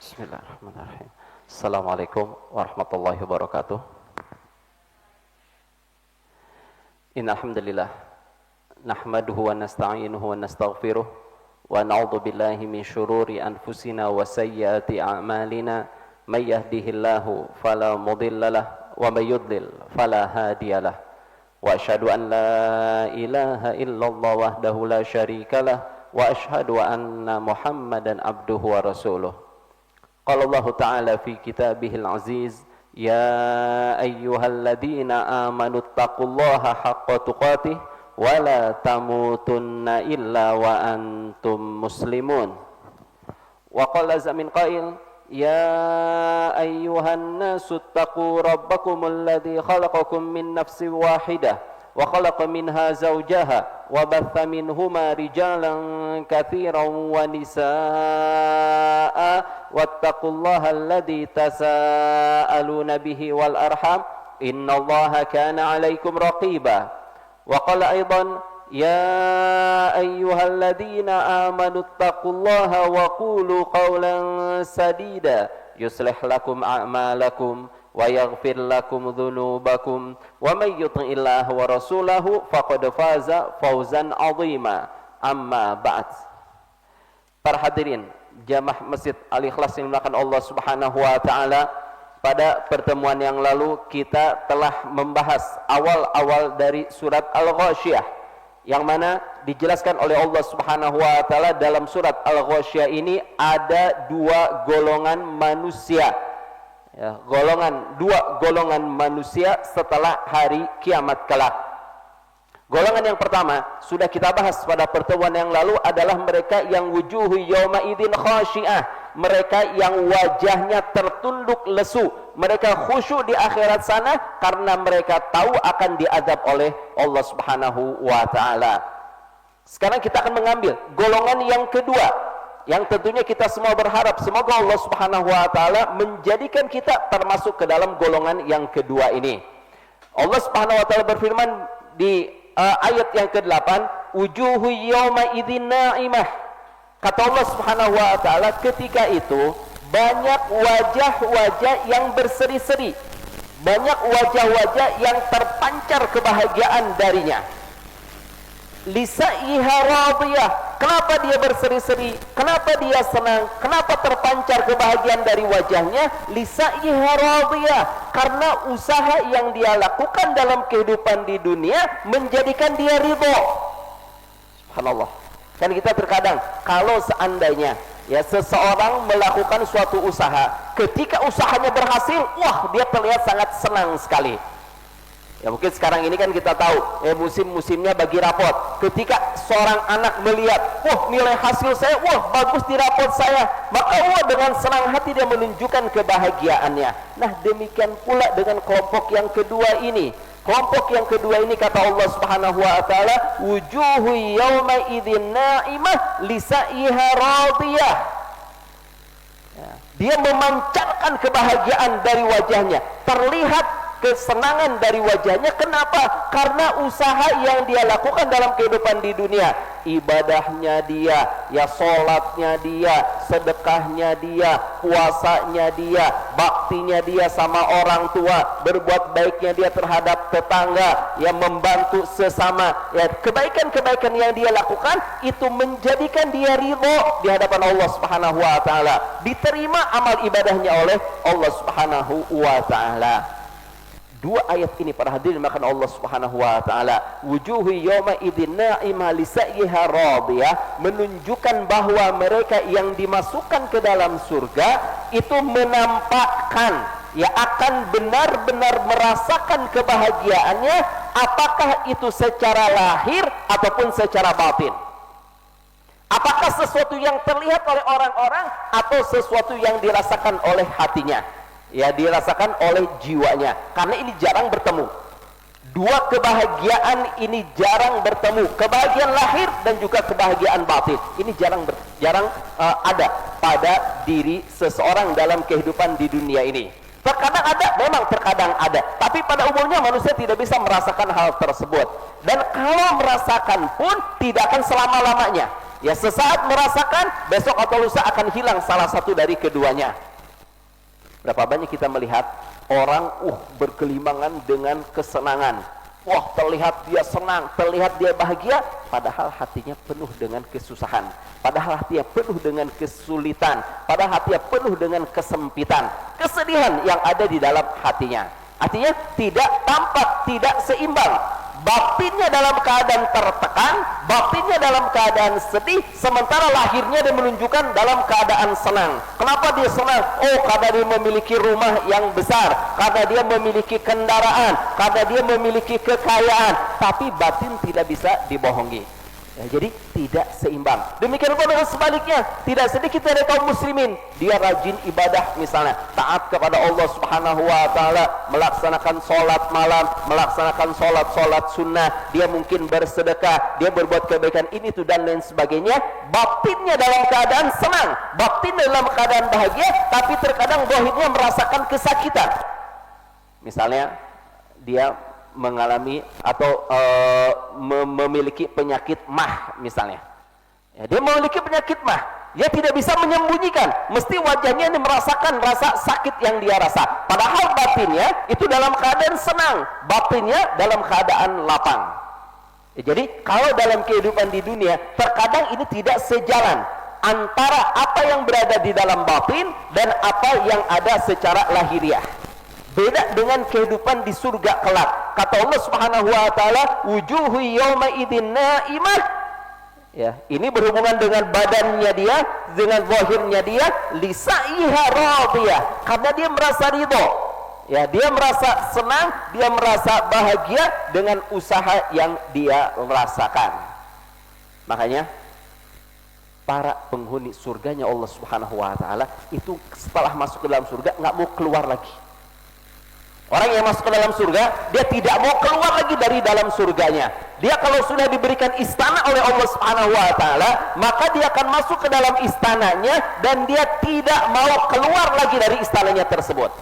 Bismillahirrahmanirrahim. Assalamualaikum warahmatullahi wabarakatuh. Innal hamdalillah nahmaduhu wa nasta'inuhu wa nastaghfiruh wa na'udzu billahi min syururi anfusina wa sayyiati a'malina may yahdihillahu fala mudhillalah wa may yudlil fala hadiyalah wa asyhadu an la ilaha illallah wahdahu la syarikalah wa asyhadu anna Muhammadan abduhu wa rasuluh. Qala Allah Ta'ala fi kitabihil aziz, ya ayyuhalladzina amanu taqullaha haqqa tuqatih wa la tamutunna illa wa antum muslimun. Wa qala zamin qail, ya ayyuhan nasu taqu rabbakumul ladzi khalaqakum min nafsin wahidah wa khalaqa minha zawjaha wa batha minhuma rijalan katsiran wa nisaa wattaqullaha alladzi tasaaluna bihi wal arham innallaha kana 'alaikum raqiba. Wa qala aidan, ya ayyuhalladzina amanu taqullaha wa qulu qawlan sadida yuslih lakum a'malakum wa yaghfir lakum dhunubakum wa may yuti'illaha wa rasulahu faqad faza fawzan 'azima. Amma ba'd. Para hadirin jamaah Masjid Al-Ikhlas yang dimuliakan Allah Subhanahu wa taala, pada pertemuan yang lalu kita telah membahas awal-awal dari surat Al-Ghasyiyah, yang mana dijelaskan oleh Allah Subhanahu wa taala dalam surat Al-Ghasyiyah ini ada dua golongan manusia. Ya, dua golongan manusia setelah hari kiamat kelak. Golongan yang pertama sudah kita bahas pada pertemuan yang lalu adalah mereka yang wujuhu yauma idzin khasyiah, mereka yang wajahnya tertunduk lesu, mereka khusyuk di akhirat sana karena mereka tahu akan diazab oleh Allah Subhanahu wa taala. Sekarang kita akan mengambil golongan yang kedua, yang tentunya kita semua berharap semoga Allah Subhanahu wa taala menjadikan kita termasuk ke dalam golongan yang kedua ini. Allah Subhanahu wa taala berfirman di ayat yang ke-8, wujuhu yauma idzin na'imah. Kata Allah Subhanahu wa taala, ketika itu banyak wajah-wajah yang berseri-seri, banyak wajah-wajah yang terpancar kebahagiaan darinya. Lisaiha radiyah. Kenapa dia berseri-seri? Kenapa dia senang? Kenapa terpancar kebahagiaan dari wajahnya? Lisaiha radiyah. Karena usaha yang dia lakukan dalam kehidupan di dunia menjadikan dia ridho. Subhanallah. Kan kita terkadang kalau seandainya ya seseorang melakukan suatu usaha, ketika usahanya berhasil, wah dia terlihat sangat senang sekali. Ya mungkin sekarang ini kan kita tahu musim-musimnya bagi rapot. Ketika seorang anak melihat, wah nilai hasil saya, wah bagus di rapot saya, maka wah dengan senang hati dia menunjukkan kebahagiaannya. Nah demikian pula dengan kelompok yang kedua ini. Kelompok yang kedua ini kata Allah Subhanahu wa taala, wujuhu yauma idzin na'imah lisaiha radiyah. Ya, dia memancarkan kebahagiaan dari wajahnya, terlihat kesenangan dari wajahnya. Kenapa? Karena usaha yang dia lakukan dalam kehidupan di dunia, ibadahnya dia, ya sholatnya dia, sedekahnya dia, puasanya dia, baktinya dia sama orang tua, berbuat baiknya dia terhadap tetangga, yang membantu sesama, ya kebaikan-kebaikan yang dia lakukan itu menjadikan dia ridho di hadapan Allah Subhanahu wa taala, diterima amal ibadahnya oleh Allah Subhanahu wa taala. Dua ayat ini para hadirin makan Allah Subhanahu wa taala, wujuhu yauma idzin na'imah lisaiha radiyah, menunjukkan bahwa mereka yang dimasukkan ke dalam surga itu menampakkan, ya akan benar-benar merasakan kebahagiaannya, apakah itu secara lahir ataupun secara batin. Apakah sesuatu yang terlihat oleh orang-orang atau sesuatu yang dirasakan oleh hatinya, ya dirasakan oleh jiwanya. Karena ini jarang bertemu. Dua kebahagiaan ini jarang bertemu, kebahagiaan lahir dan juga kebahagiaan batin. Ini jarang ada pada diri seseorang dalam kehidupan di dunia ini. Terkadang ada, memang terkadang ada, tapi pada umumnya manusia tidak bisa merasakan hal tersebut. Dan kalau merasakan pun tidak akan selama-lamanya. Ya sesaat merasakan, besok atau lusa akan hilang salah satu dari keduanya. Berapa banyak kita melihat orang berkelimangan dengan kesenangan. Wah, terlihat dia senang, terlihat dia bahagia, padahal hatinya penuh dengan kesusahan, padahal hatinya penuh dengan kesulitan, padahal hatinya penuh dengan kesempitan, kesedihan yang ada di dalam hatinya. Artinya tidak tampak, tidak seimbang. Batinnya dalam keadaan tertekan, batinnya dalam keadaan sedih, sementara lahirnya dia menunjukkan dalam keadaan senang. Kenapa dia senang? Oh, karena dia memiliki rumah yang besar, karena dia memiliki kendaraan, karena dia memiliki kekayaan. Tapi batin tidak bisa dibohongi. Ya, jadi tidak seimbang. Demikian pula dengan sebaliknya, tidak sedikit dari kaum muslimin, dia rajin ibadah misalnya, taat kepada Allah Subhanahu wa taala, melaksanakan sholat malam, melaksanakan sholat sunnah, dia mungkin bersedekah, dia berbuat kebaikan ini itu dan lain sebagainya. Batinnya dalam keadaan senang, batin dalam keadaan bahagia, tapi terkadang zahirnya merasakan kesakitan. Misalnya dia mengalami atau memiliki penyakit mah misalnya. Ya, dia memiliki penyakit mah, dia tidak bisa menyembunyikan, mesti wajahnya ini merasakan rasa sakit yang dia rasa. Padahal batinnya itu dalam keadaan senang, batinnya dalam keadaan lapang. Ya, jadi kalau dalam kehidupan di dunia, terkadang ini tidak sejalan antara apa yang berada di dalam batin dan apa yang ada secara lahiriah. Beda dengan kehidupan di surga kelak. Kata Allah Subhanahu wa taala, wujuhu yawma idzin naimah. Ya, ini berhubungan dengan badannya dia, dengan zahirnya dia, lisaiha radiyah, karena dia merasa ridho. Ya, dia merasa senang, dia merasa bahagia dengan usaha yang dia rasakan. Makanya para penghuni surganya Allah Subhanahu wa taala itu setelah masuk ke dalam surga nggak mau keluar lagi. Orang yang masuk ke dalam surga, dia tidak mau keluar lagi dari dalam surganya. Dia kalau sudah diberikan istana oleh Allah Subhanahu wa taala, maka dia akan masuk ke dalam istananya dan dia tidak mau keluar lagi dari istananya tersebut.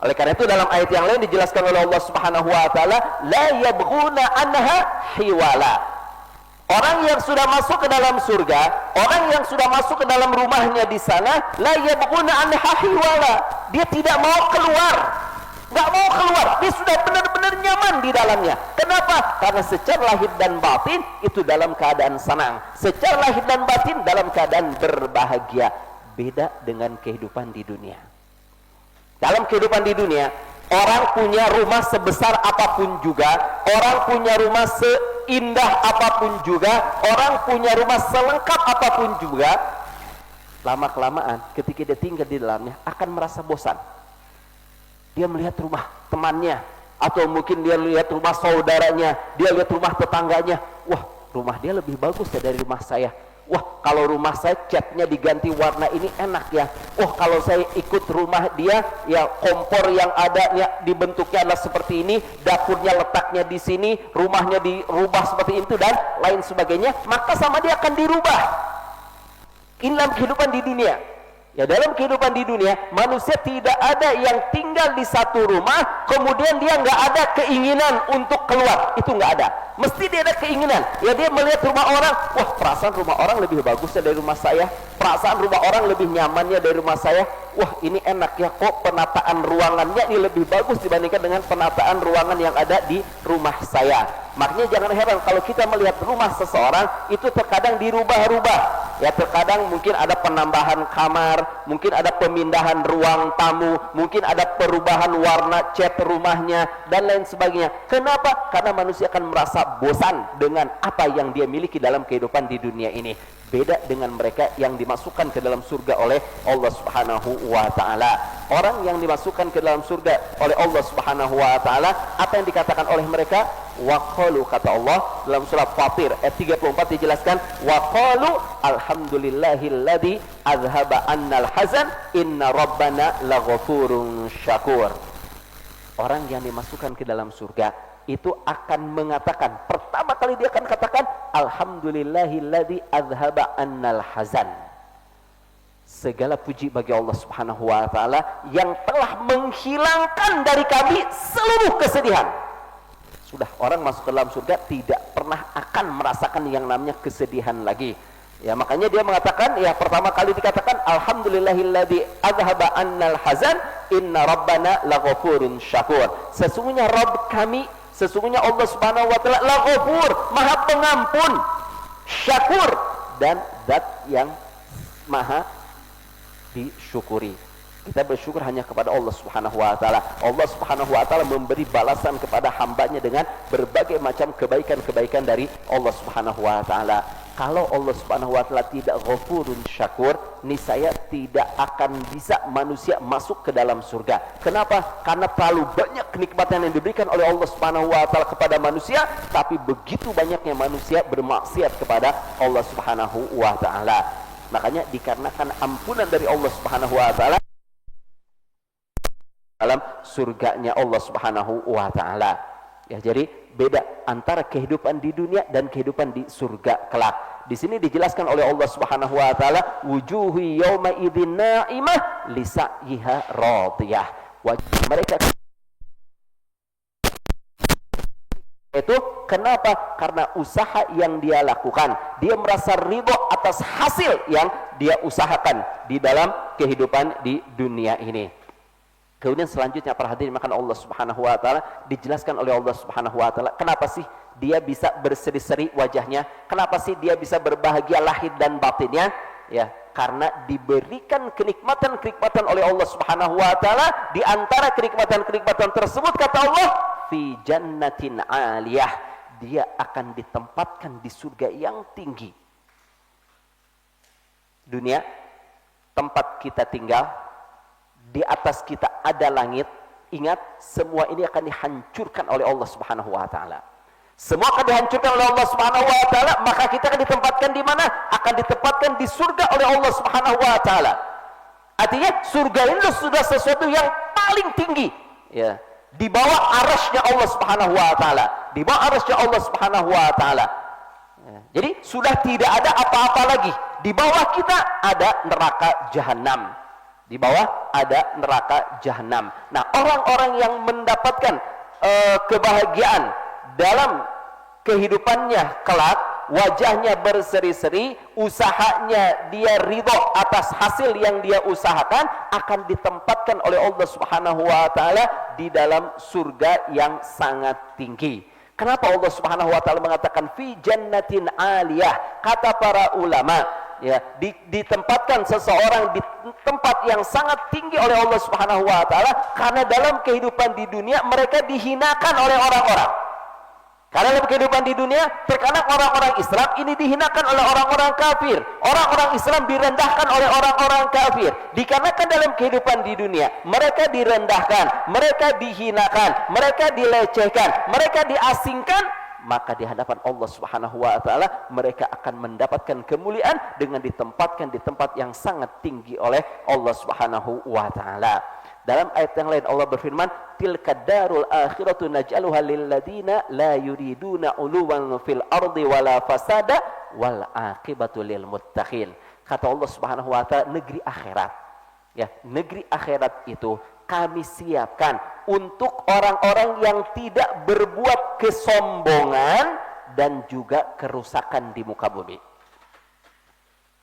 Oleh karena itu dalam ayat yang lain dijelaskan oleh Allah Subhanahu wa taala, la yabghuna anha hiwala. Orang yang sudah masuk ke dalam surga, orang yang sudah masuk ke dalam rumahnya di sana, la yabghuna anha hiwala. Dia tidak mau keluar, nggak mau keluar. Dia sudah benar-benar nyaman di dalamnya. Kenapa? Karena secara lahir dan batin itu dalam keadaan senang, secara lahir dan batin dalam keadaan berbahagia. Beda dengan kehidupan di dunia. Dalam kehidupan di dunia, orang punya rumah sebesar apapun juga, orang punya rumah seindah apapun juga, orang punya rumah selengkap apapun juga, lama-kelamaan ketika dia tinggal di dalamnya akan merasa bosan. Dia melihat rumah temannya, atau mungkin dia lihat rumah saudaranya, dia lihat rumah tetangganya, wah rumah dia lebih bagus ya dari rumah saya. Wah, kalau rumah saya catnya diganti warna ini enak ya. Wah, kalau saya ikut rumah dia, ya kompor yang ada ya dibentuknya adalah seperti ini, dapurnya letaknya di sini, rumahnya dirubah seperti itu dan lain sebagainya, maka sama dia akan dirubah. Ini dalam kehidupan di dunia. Ya, dalam kehidupan di dunia, manusia tidak ada yang tinggal di satu rumah kemudian dia nggak ada keinginan untuk keluar. Itu nggak ada. Mesti dia ada keinginan. Ya, dia melihat rumah orang, wah perasaan rumah orang lebih bagusnya dari rumah saya, perasaan rumah orang lebih nyamannya dari rumah saya. Wah, ini enak ya, kok penataan ruangannya ini lebih bagus dibandingkan dengan penataan ruangan yang ada di rumah saya. Makanya jangan heran kalau kita melihat rumah seseorang itu terkadang dirubah-rubah. Ya, terkadang mungkin ada penambahan kamar, mungkin ada pemindahan ruang tamu, mungkin ada perubahan warna cat rumahnya dan lain sebagainya. Kenapa? Karena manusia akan merasa bosan dengan apa yang dia miliki dalam kehidupan di dunia ini. Beda dengan mereka yang dimasukkan ke dalam surga oleh Allah Subhanahu wa taala. Orang yang dimasukkan ke dalam surga oleh Allah Subhanahu wa taala, apa yang dikatakan oleh mereka? Wa qalu, kata Allah dalam surat Fatir ayat 34 dijelaskan, wa qalu alhamdulillahilladzi azhaba annal hazan inna rabbana laghafurun syakur. Orang yang dimasukkan ke dalam surga itu akan mengatakan, pertama kali dia akan katakan alhamdulillahilladzi azhaba annal hazan. Segala puji bagi Allah Subhanahu wa taala yang telah menghilangkan dari kami seluruh kesedihan. Sudah, orang masuk ke dalam surga tidak pernah akan merasakan yang namanya kesedihan lagi. Ya, makanya dia mengatakan, ya pertama kali dikatakan alhamdulillahilladzi azhaba annal hazan inna rabbana laghafurun syakur. Sesungguhnya Rabb kami, sesungguhnya Allah Subhanahu wa taala laghafur, Maha Pengampun, syakur, dan zat yang maha disyukuri. Kita bersyukur hanya kepada Allah Subhanahu wa taala. Allah Subhanahu wa taala memberi balasan kepada hambanya dengan berbagai macam kebaikan-kebaikan dari Allah Subhanahu wa taala. Kalau Allah Subhanahu wa taala tidak ghafurun syakur, niscaya tidak akan bisa manusia masuk ke dalam surga. Kenapa? Karena terlalu banyak kenikmatan yang diberikan oleh Allah Subhanahu wa taala kepada manusia, tapi begitu banyaknya manusia bermaksiat kepada Allah Subhanahu wa taala. Makanya dikarenakan ampunan dari Allah Subhanahu wa taala dalam surganya Allah Subhanahu wa taala. Ya, jadi beda antara kehidupan di dunia dan kehidupan di surga kelak. Di sini dijelaskan oleh Allah Subhanahu wa taala, wujuhu yauma idzin na'imah li sa'yiha radiyah. Wajah mereka itu kenapa? Karena usaha yang dia lakukan, dia merasa ridho atas hasil yang dia usahakan di dalam kehidupan di dunia ini. Kemudian selanjutnya para hadirin maka Allah Subhanahu wa taala dijelaskan oleh Allah Subhanahu wa taala kenapa sih dia bisa berseri-seri wajahnya, kenapa sih dia bisa berbahagia lahir dan batinnya? Ya, karena diberikan kenikmatan-kenikmatan oleh Allah Subhanahu wa taala. Di antara kenikmatan-kenikmatan tersebut kata Allah, fi jannatin 'aliyah, dia akan ditempatkan di surga yang tinggi. Dunia tempat kita tinggal, di atas kita ada langit. Ingat, semua ini akan dihancurkan oleh Allah Subhanahu wa taala. Semua akan dihancurkan oleh Allah Subhanahu wa taala, maka kita akan ditempatkan di mana? Akan ditempatkan di surga oleh Allah Subhanahu wa taala. Artinya surga itu sudah sesuatu yang paling tinggi, ya, di bawah arasy-Nya Allah Subhanahu wa taala, di bawah arasy-Nya Allah Subhanahu wa taala. Ya, jadi sudah tidak ada apa-apa lagi. Di bawah kita ada neraka jahanam. Di bawah ada neraka jahanam. Nah, orang-orang yang mendapatkan kebahagiaan dalam kehidupannya kelak, wajahnya berseri-seri, usahanya dia ridho atas hasil yang dia usahakan, akan ditempatkan oleh Allah Subhanahu wa taala di dalam surga yang sangat tinggi. Kenapa Allah Subhanahu wa taala mengatakan fi jannatin 'aliyah? Kata para ulama, ya, ditempatkan seseorang di tempat yang sangat tinggi oleh Allah Subhanahu wa taala karena dalam kehidupan di dunia mereka dihinakan oleh orang-orang. Karena dalam kehidupan di dunia terkadang orang-orang Islam ini dihinakan oleh orang-orang kafir. Orang-orang Islam direndahkan oleh orang-orang kafir. Dikarenakan dalam kehidupan di dunia mereka direndahkan, mereka dihinakan, mereka dilecehkan, mereka diasingkan, maka di hadapan Allah Subhanahu wa taala mereka akan mendapatkan kemuliaan dengan ditempatkan di tempat yang sangat tinggi oleh Allah Subhanahu wa taala. Dalam ayat yang lain Allah berfirman, tilka darul akhiratu naj'aluha lil ladina la yuriduna uluwan fil ardi wala fasada wal aqibatu lil muttaqin. Kata Allah Subhanahu wa taala, negeri akhirat, ya, negeri akhirat itu kami siapkan untuk orang-orang yang tidak berbuat kesombongan dan juga kerusakan di muka bumi.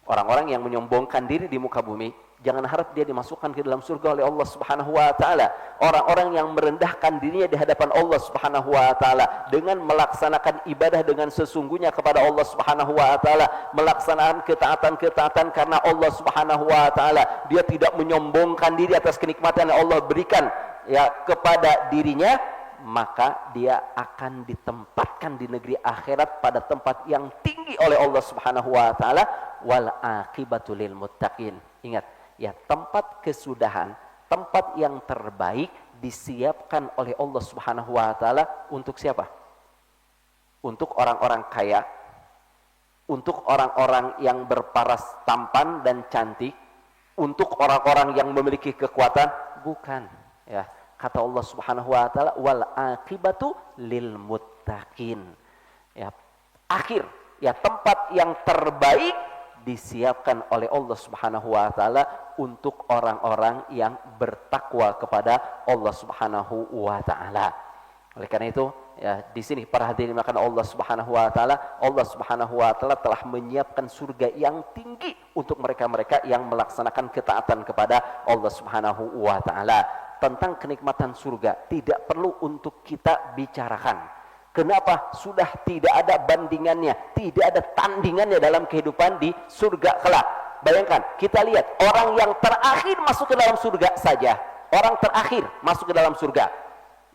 Orang-orang yang menyombongkan diri di muka bumi, jangan harap dia dimasukkan ke dalam surga oleh Allah Subhanahu wa taala. Orang-orang yang merendahkan dirinya di hadapan Allah Subhanahu wa taala dengan melaksanakan ibadah dengan sesungguhnya kepada Allah Subhanahu wa taala, melaksanakan ketaatan-ketaatan karena Allah Subhanahu wa taala, dia tidak menyombongkan diri atas kenikmatan yang Allah berikan, ya, kepada dirinya, maka dia akan ditempatkan di negeri akhirat pada tempat yang tinggi oleh Allah Subhanahu wa taala, wal aqibatu lil muttaqin. Ingat, ya, tempat kesudahan, tempat yang terbaik disiapkan oleh Allah Subhanahu wa taala untuk siapa? Untuk orang-orang kaya, untuk orang-orang yang berparas tampan dan cantik, untuk orang-orang yang memiliki kekuatan? Bukan, ya. Kata Allah Subhanahu wa taala, wal aqibatu lil muttaqin. Ya, akhir, ya, tempat yang terbaik disiapkan oleh Allah Subhanahu wa taala untuk orang-orang yang bertakwa kepada Allah Subhanahu wa taala. Oleh karena itu, Ya, di sini para hadirin makan Allah Subhanahu wa taala, Allah Subhanahu wa taala telah menyiapkan surga yang tinggi untuk mereka-mereka yang melaksanakan ketaatan kepada Allah Subhanahu wa taala. Tentang kenikmatan surga tidak perlu untuk kita bicarakan. Kenapa? Sudah tidak ada bandingannya, tidak ada tandingannya dalam kehidupan di surga kelak. Bayangkan, kita lihat orang yang terakhir masuk ke dalam surga saja. Orang terakhir masuk ke dalam surga.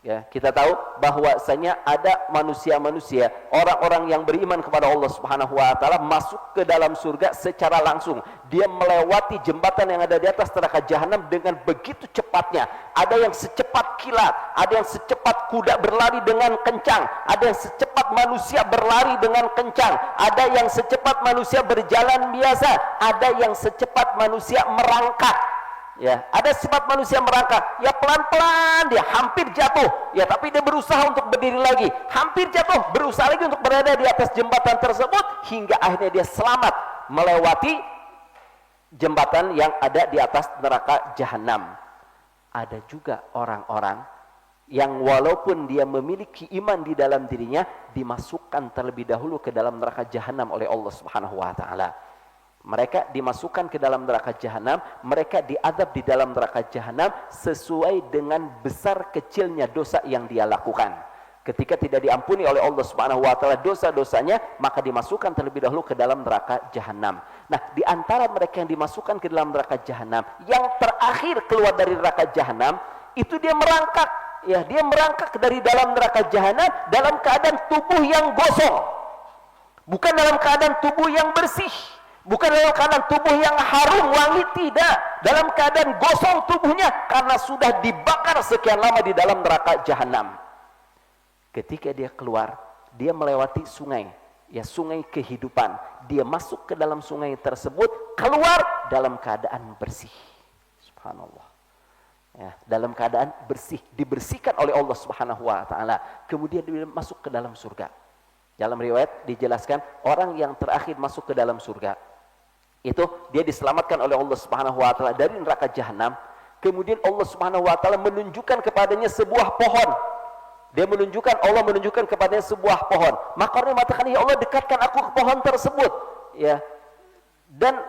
Ya, kita tahu bahwasanya ada manusia-manusia, orang-orang yang beriman kepada Allah Subhanahu wa taala masuk ke dalam surga secara langsung. Dia melewati jembatan yang ada di atas neraka jahanam dengan begitu cepatnya. Ada yang secepat kilat, ada yang secepat kuda berlari dengan kencang, ada yang secepat manusia berlari dengan kencang, ada yang secepat manusia berjalan biasa, ada yang secepat manusia merangkak. Ya, ada sifat manusia merangkak, ya pelan-pelan dia hampir jatuh, ya tapi dia berusaha untuk berdiri lagi, hampir jatuh, berusaha lagi untuk berada di atas jembatan tersebut hingga akhirnya dia selamat melewati jembatan yang ada di atas neraka jahanam. Ada juga orang-orang yang walaupun dia memiliki iman di dalam dirinya dimasukkan terlebih dahulu ke dalam neraka jahanam oleh Allah Subhanahu wa taala. Mereka dimasukkan ke dalam neraka jahanam, mereka diadab di dalam neraka jahanam sesuai dengan besar kecilnya dosa yang dia lakukan. Ketika tidak diampuni oleh Allah Subhanahu wa taala dosa-dosanya, maka dimasukkan terlebih dahulu ke dalam neraka jahanam. Nah, di antara mereka yang dimasukkan ke dalam neraka jahanam, yang terakhir keluar dari neraka jahanam, itu dia merangkak. Ya, dia merangkak dari dalam neraka jahanam dalam keadaan tubuh yang gosong. Bukan dalam keadaan tubuh yang bersih. Bukan dalam keadaan tubuh yang harum wangi, tidak. Dalam keadaan gosong tubuhnya karena sudah dibakar sekian lama di dalam neraka jahanam. Ketika dia keluar, dia melewati sungai, ya sungai kehidupan. Dia masuk ke dalam sungai tersebut, keluar dalam keadaan bersih. Subhanallah. Ya, dalam keadaan bersih, dibersihkan oleh Allah Subhanahu wa taala. Kemudian dia masuk ke dalam surga. Dalam riwayat dijelaskan orang yang terakhir masuk ke dalam surga itu dia diselamatkan oleh Allah Subhanahu wa taala dari neraka jahanam. Kemudian Allah Subhanahu wa taala menunjukkan kepadanya sebuah pohon. Allah menunjukkan kepadanya sebuah pohon. Maka orang mengatakan, "Ya Allah, dekatkan aku ke pohon tersebut." Ya. Dan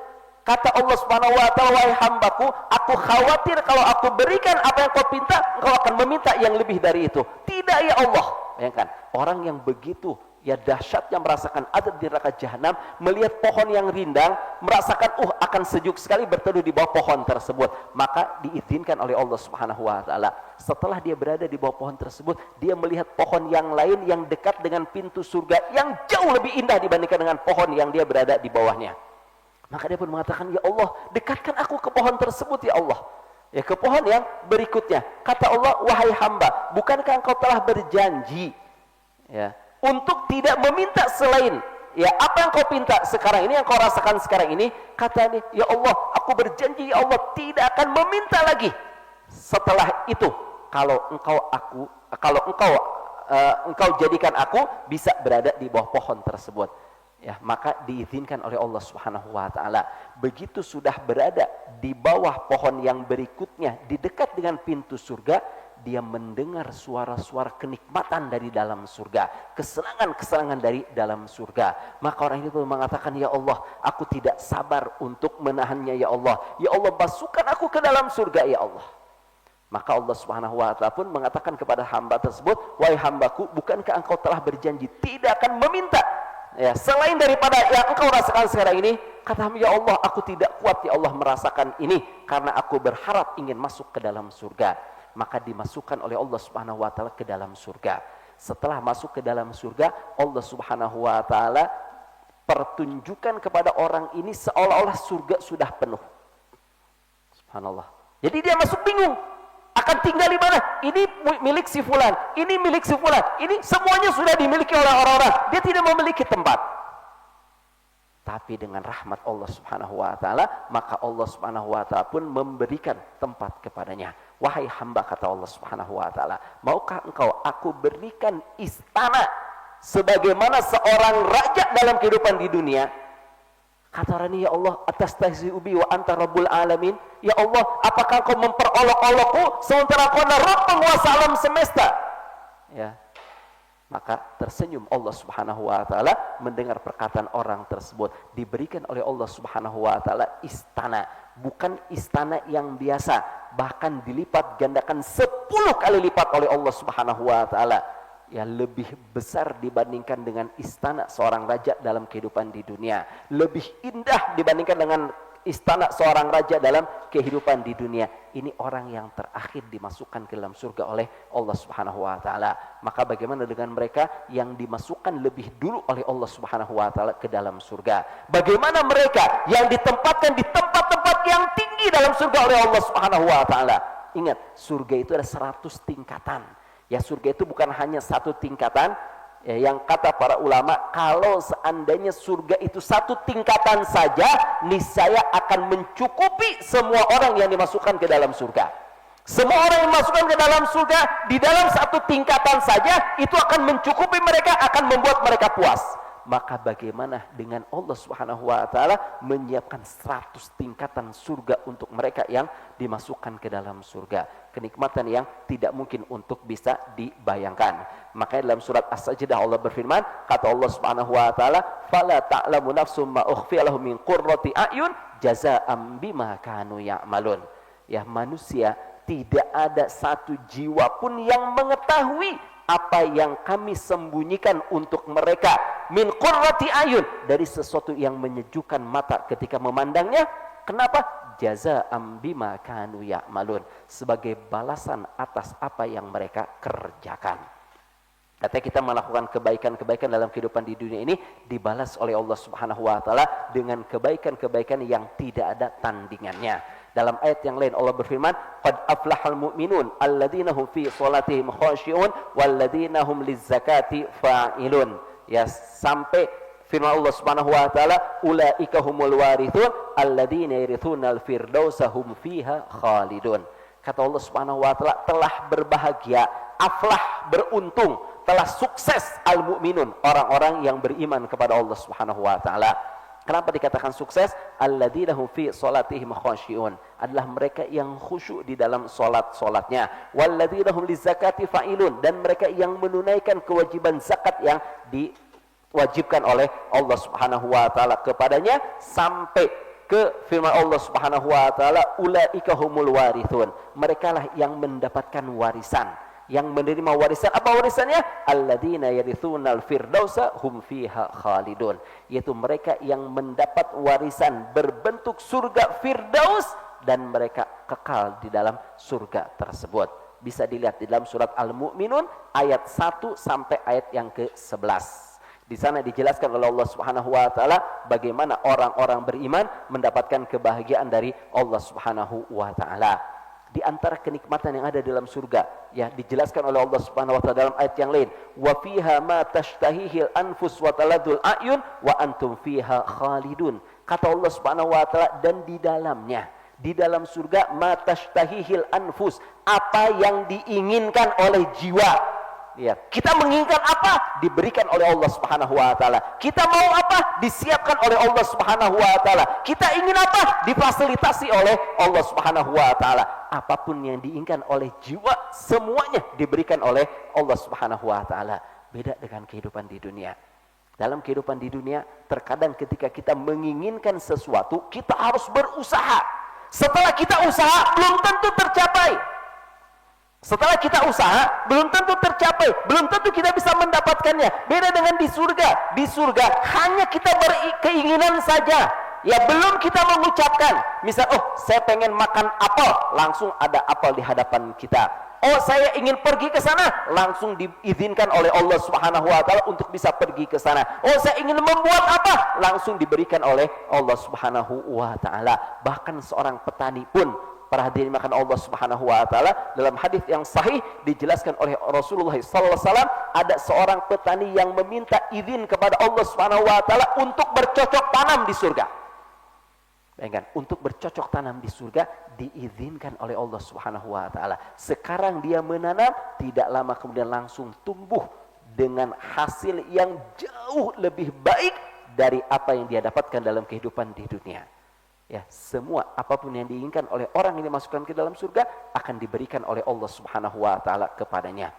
kata Allah Subhanahu wa taala, "Wahai hambaku, aku khawatir kalau aku berikan apa yang kau minta, engkau akan meminta yang lebih dari itu." Tidak, ya Allah. Bayangkan, orang yang begitu ya dahsyatnya merasakan adab di neraka jahanam, melihat pohon yang rindang, merasakan akan sejuk sekali berteduh di bawah pohon tersebut, maka diizinkan oleh Allah Subhanahu wa taala. Setelah dia berada di bawah pohon tersebut, dia melihat pohon yang lain yang dekat dengan pintu surga yang jauh lebih indah dibandingkan dengan pohon yang dia berada di bawahnya. Maka dia pun mengatakan, "Ya Allah, dekatkan aku ke pohon tersebut ya Allah." Ya, ke pohon yang berikutnya. Kata Allah, "Wahai hamba, bukankah engkau telah berjanji ya untuk tidak meminta selain ya apa yang kau minta sekarang ini, yang kau rasakan sekarang ini?" Kata ini, "Ya Allah, aku berjanji ya Allah tidak akan meminta lagi setelah itu kalau engkau jadikan aku bisa berada di bawah pohon tersebut." Ya, maka diizinkan oleh Allah Subhanahu wa taala. Begitu sudah berada di bawah pohon yang berikutnya di dekat dengan pintu surga, dia mendengar suara-suara kenikmatan dari dalam surga, kesenangan-kesenangan dari dalam surga. Maka orang itu mengatakan, "Ya Allah, aku tidak sabar untuk menahannya ya Allah. Ya Allah, masukkan aku ke dalam surga ya Allah." Maka Allah Subhanahu wa taala pun mengatakan kepada hamba tersebut, "Wahai hambaku, bukankah engkau telah berjanji tidak akan meminta ya selain daripada yang engkau rasakan sekarang ini?" Kata, "Ya Allah, aku tidak kuat ya Allah merasakan ini karena aku berharap ingin masuk ke dalam surga." Maka dimasukkan oleh Allah Subhanahu wa taala ke dalam surga. Setelah masuk ke dalam surga, Allah Subhanahu wa taala pertunjukan kepada orang ini seolah-olah surga sudah penuh. Subhanallah. Jadi dia masuk bingung, akan tinggal di mana? Ini milik si fulan, ini milik si fulan, ini semuanya sudah dimiliki oleh orang-orang. Dia tidak memiliki tempat. Tapi dengan rahmat Allah Subhanahu wa taala, maka Allah Subhanahu wa taala pun memberikan tempat kepadanya. "Wahai hamba," kata Allah Subhanahu wa taala, "maukah engkau aku berikan istana sebagaimana seorang raja dalam kehidupan di dunia?" Kata orang ini, "Ya Allah, atastahzi'u bi wa anta rabbul alamin?" Ya Allah, apakah engkau memperolok-olokku sementara engkau adalah Rabb penguasa alam semesta? Ya. Maka tersenyum Allah Subhanahu wa taala mendengar perkataan orang tersebut. Diberikan oleh Allah Subhanahu wa taala istana, bukan istana yang biasa, bahkan dilipat gandakan 10 kali lipat oleh Allah Subhanahu wa taala. Ya, lebih besar dibandingkan dengan istana seorang raja dalam kehidupan di dunia, lebih indah dibandingkan dengan istana seorang raja dalam kehidupan di dunia. Ini orang yang terakhir dimasukkan ke dalam surga oleh Allah Subhanahu wa taala. Maka bagaimana dengan mereka yang dimasukkan lebih dulu oleh Allah Subhanahu wa taala ke dalam surga? Bagaimana mereka yang ditempatkan di tempat-tempat yang tinggi dalam surga oleh Allah Subhanahu wa taala? Ingat, surga itu ada 100 tingkatan. Ya, surga itu bukan hanya satu tingkatan. Ya, yang kata para ulama, kalau seandainya surga itu satu tingkatan saja, niscaya akan mencukupi semua orang yang dimasukkan ke dalam surga. Semua orang yang dimasukkan ke dalam surga di dalam satu tingkatan saja, itu akan mencukupi mereka, akan membuat mereka puas. Maka bagaimana dengan Allah Subhanahu wa taala menyiapkan 100 tingkatan surga untuk mereka yang dimasukkan ke dalam surga. Kenikmatan yang tidak mungkin untuk bisa dibayangkan. Makanya dalam surat As-Sajdah Allah berfirman, kata Allah Subhanahu wa taala, "Fala ta'lamu nafsum ma ukhfiya lahum min qurrati a'yun jazaa'an bima kanu ya'malun." Ya, manusia tidak ada satu jiwa pun yang mengetahui apa yang kami sembunyikan untuk mereka min qurrati ayun, dari sesuatu yang menyejukkan mata ketika memandangnya. Kenapa? Jazaa'an bima kanu ya'malun, sebagai balasan atas apa yang mereka kerjakan. Katanya kita melakukan kebaikan-kebaikan dalam kehidupan di dunia ini dibalas oleh Allah Subhanahu wa taala dengan kebaikan-kebaikan yang tidak ada tandingannya. Dalam ayat yang lain Allah berfirman, qad aflahal mu'minun alladzina hum fi shalatihim khashi'un walladzina hum lizzakati fa'ilun. Ya, sampai firman Allah Subhanahu wa taala, ulaika humul warithun alladzina yarithunal firdausa hum fiha khalidun. Kata Allah Subhanahu wa taala, telah berbahagia, aflah, beruntung, telah sukses al-mu'minun, orang-orang yang beriman kepada Allah Subhanahu wa taala. Kenapa dikatakan sukses? Alladzina hum fi shalatihim khashi'un, adalah mereka yang khusyuk di dalam salat-salatnya. Walladzina hum lizakati fa'ilun, dan mereka yang menunaikan kewajiban zakat yang diwajibkan oleh Allah Subhanahu wa taala kepadanya, sampai ke firman Allah Subhanahu wa taala, ulaika humul warithun, merekalah yang mendapatkan warisan. Yang menerima warisan, apa warisannya? Alladzina yarithunal firdausa hum fiha khalidun, yaitu mereka yang mendapat warisan berbentuk surga firdaus dan mereka kekal di dalam surga tersebut. Bisa dilihat di dalam surat Al-Mu'minun ayat 1 sampai ayat yang ke-11. Di sana dijelaskan oleh Allah Subhanahu wa taala bagaimana orang-orang beriman mendapatkan kebahagiaan dari Allah Subhanahu wa taala. Di antara kenikmatan yang ada dalam surga, ya, dijelaskan oleh Allah Subhanahu wa taala dalam ayat yang lain, wa fiha ma tashtahihil anfus wa taladul ayun wa antum fiha khalidun. Kata Allah Subhanahu wa taala, dan di dalamnya, di dalam surga, ma tashtahihil anfus, apa yang diinginkan oleh jiwa. Ya, kita menginginkan apa? Diberikan oleh Allah Subhanahu wa taala. Kita mau apa? Disiapkan oleh Allah Subhanahu wa taala. Kita ingin apa? Difasilitasi oleh Allah Subhanahu wa taala. Apapun yang diinginkan oleh jiwa, semuanya diberikan oleh Allah Subhanahu wa taala. Beda dengan kehidupan di dunia. Dalam kehidupan di dunia, terkadang ketika kita menginginkan sesuatu, kita harus berusaha. Setelah kita usaha, belum tentu tercapai. Setelah kita usaha, belum tentu tercapai, belum tentu kita bisa mendapatkannya. Beda dengan di surga. Di surga hanya kita berkeinginan saja. Ya, belum kita mengucapkan. Misal, oh, saya pengen makan apel, langsung ada apel di hadapan kita. Oh, saya ingin pergi ke sana, langsung diizinkan oleh Allah Subhanahu wa taala untuk bisa pergi ke sana. Oh, saya ingin membuat apa, langsung diberikan oleh Allah Subhanahu wa taala. Bahkan seorang petani pun, para hadirin makan Allah Subhanahu wa taala, dalam hadis yang sahih dijelaskan oleh Rasulullah sallallahu alaihi wasallam, ada seorang petani yang meminta izin kepada Allah Subhanahu wa taala untuk bercocok tanam di surga. Bayangkan, untuk bercocok tanam di surga diizinkan oleh Allah Subhanahu wa taala. Sekarang dia menanam, tidak lama kemudian langsung tumbuh dengan hasil yang jauh lebih baik dari apa yang dia dapatkan dalam kehidupan di dunia. Ya, semua apapun yang diinginkan oleh orang yang dimasukkan ke dalam surga akan diberikan oleh Allah Subhanahu wa taala kepadanya.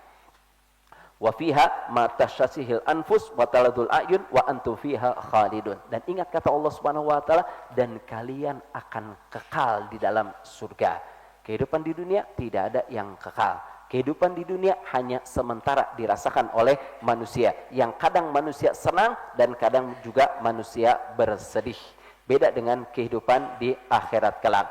Wa fiha ma tastasihil anfus wa taladul a'yun wa antum fiha khalidun. Dan ingat kata Allah Subhanahu wa taala, dan kalian akan kekal di dalam surga. Kehidupan di dunia tidak ada yang kekal. Kehidupan di dunia hanya sementara dirasakan oleh manusia, yang kadang manusia senang dan kadang juga manusia bersedih. Beda dengan kehidupan di akhirat kelak.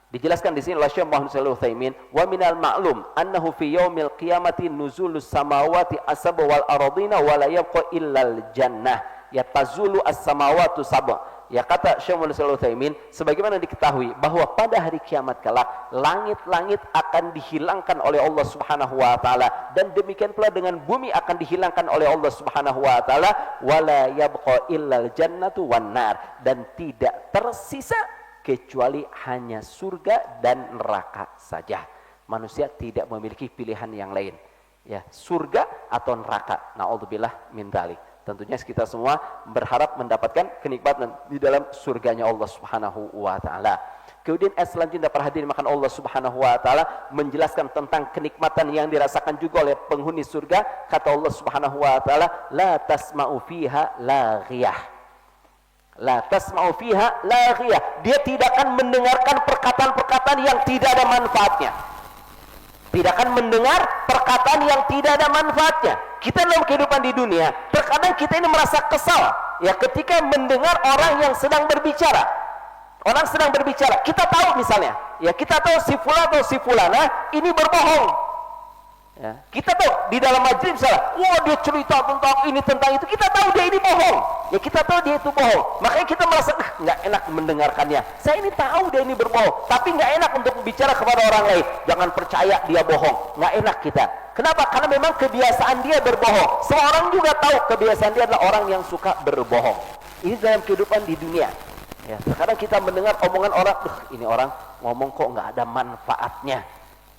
Dijelaskan di sini oleh Syekh Muhammad Shalih Utsaimin, wa minal ma'lum annahu fi yaumil qiyamati nuzulus samawati asab wal ardina wa la yabqa illal jannah yatazulu as-samawatu sab'. Ya, kata Syekh Muhammad Shalih Utsaimin, sebagaimana diketahui bahwa pada hari kiamat kelak langit-langit akan dihilangkan oleh Allah Subhanahu wa taala, dan demikian pula dengan bumi akan dihilangkan oleh Allah Subhanahu wa taala, wa la yabqa illal jannatu wan nar, dan tidak tersisa kecuali hanya surga dan neraka saja. Manusia tidak memiliki pilihan yang lain, ya, surga atau neraka. Na'udzubillah min dzalik. Tentunya kita semua berharap mendapatkan kenikmatan di dalam surganya Allah Subhanahu wa taala. Kemudian ayat selanjutnya para hadirin makan Allah Subhanahu wa taala menjelaskan tentang kenikmatan yang dirasakan juga oleh penghuni surga. Kata Allah Subhanahu wa taala, la tasma'u fiha laghiyah. La tasma'u fiha laghiyah. Dia tidak akan mendengarkan perkataan-perkataan yang tidak ada manfaatnya. Tidak akan mendengar perkataan yang tidak ada manfaatnya. Kita dalam kehidupan di dunia, terkadang kita ini merasa kesal, ya, ketika mendengar orang yang sedang berbicara. Orang sedang berbicara, kita tahu misalnya, ya, kita tahu si fulan atau si fulana ini berbohong. Ya, kita tahu di dalam majelis misalnya, wah, dia cerita tentang ini tentang itu, kita tahu dia ini bohong. Ya, kita tahu dia itu bohong, makanya kita merasa nggak enak mendengarkannya. Saya ini tahu dia ini berbohong, tapi nggak enak untuk bicara kepada orang lain. Jangan percaya dia bohong, nggak enak kita. Kenapa? Karena memang kebiasaan dia berbohong. Semua orang juga tahu kebiasaan dia adalah orang yang suka berbohong. Ini dalam kehidupan di dunia. Ya, sekarang kita mendengar omongan orang, ini orang ngomong kok nggak ada manfaatnya.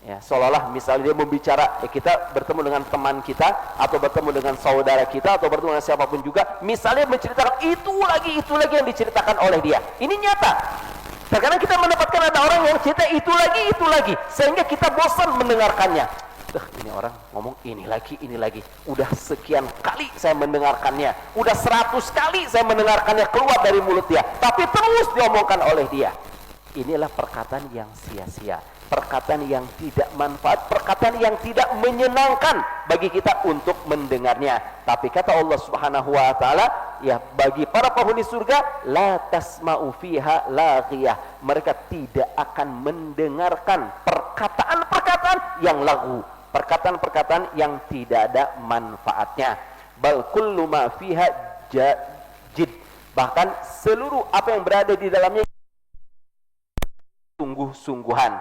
Ya, seolah-olah misalnya dia membicara, ya, kita bertemu dengan teman kita atau bertemu dengan saudara kita atau bertemu dengan siapapun juga, misalnya menceritakan itu lagi yang diceritakan oleh dia. Ini nyata. Terkadang kita mendapatkan ada orang yang cerita itu lagi, sehingga kita bosan mendengarkannya. Ini orang ngomong ini lagi. Udah sekian kali saya mendengarkannya, udah 100 kali saya mendengarkannya keluar dari mulut dia, tapi terus diomongkan oleh dia. Inilah perkataan yang sia-sia, perkataan yang tidak manfaat, perkataan yang tidak menyenangkan bagi kita untuk mendengarnya. Tapi kata Allah Subhanahu wa taala, ya, bagi para penghuni surga, la tasma'u fiha laghiyah. Mereka tidak akan mendengarkan perkataan-perkataan yang laghu, perkataan-perkataan yang tidak ada manfaatnya. Bal kullu ma fiha jid. Bahkan seluruh apa yang berada di dalamnya sungguh-sungguhan,